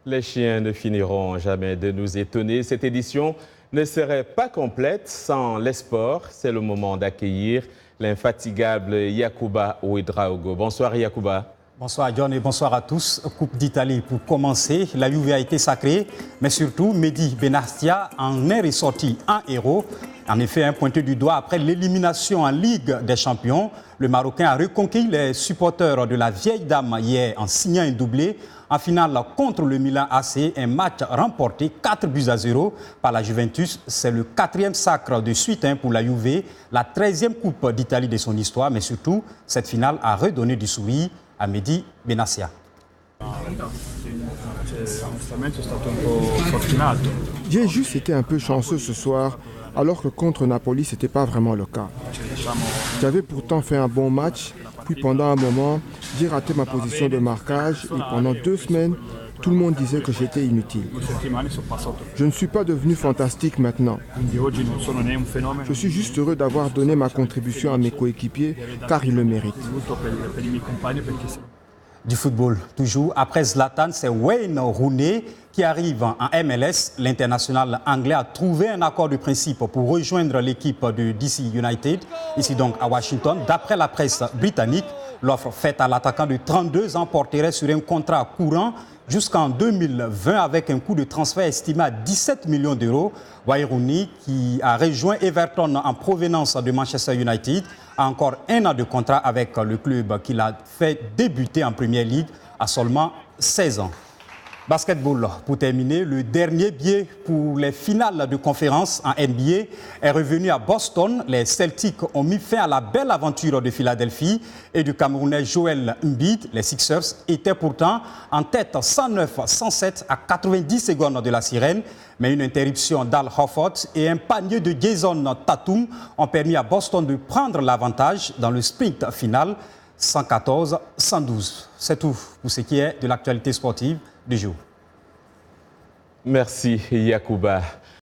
Les chiens ne finiront jamais de nous étonner. Cette édition ne serait pas complète sans les sports. C'est le moment d'accueillir l'infatigable Yacouba Ouedraogo. Bonsoir Yacouba. Bonsoir John et bonsoir à tous. Coupe d'Italie pour commencer. La Juve a été sacrée, mais surtout Mehdi Benastia en est ressorti un héros. En effet, pointé du doigt après l'élimination en Ligue des Champions, le Marocain a reconquis les supporters de la vieille dame hier en signant un doublé. En finale contre le Milan AC, un match remporté 4-0 par la Juventus. C'est le 4e sacre de suite pour la Juve, la 13e Coupe d'Italie de son histoire. Mais surtout, cette finale a redonné du sourire à Mehdi Benassia. J'ai juste été un peu chanceux ce soir, alors que contre Napoli, ce n'était pas vraiment le cas. J'avais pourtant fait un bon match, puis pendant un moment, j'ai raté ma position de marquage et pendant 2 semaines, tout le monde disait que j'étais inutile. Je ne suis pas devenu fantastique maintenant. Je suis juste heureux d'avoir donné ma contribution à mes coéquipiers, car ils le méritent. Du football, toujours. Après Zlatan, c'est Wayne Rooney qui arrive en MLS. L'international anglais a trouvé un accord de principe pour rejoindre l'équipe de DC United, ici donc à Washington. D'après la presse britannique, l'offre faite à l'attaquant de 32 ans porterait sur un contrat courant jusqu'en 2020 avec un coût de transfert estimé à 17 millions d'euros. Wayne Rooney, qui a rejoint Everton en provenance de Manchester United, a encore 1 an de contrat avec le club qu'il a fait débuter en Premier League à seulement 16 ans. Basketball, pour terminer, le dernier billet pour les finales de conférence en NBA est revenu à Boston. Les Celtics ont mis fin à la belle aventure de Philadelphie et du Camerounais Joel Embiid. Les Sixers étaient pourtant en tête 109-107 à 90 secondes de la sirène. Mais une interruption d'Al Horford et un panier de Jason Tatum ont permis à Boston de prendre l'avantage dans le sprint final 114-112. C'est tout pour ce qui est de l'actualité sportive du jour. Merci Yacouba.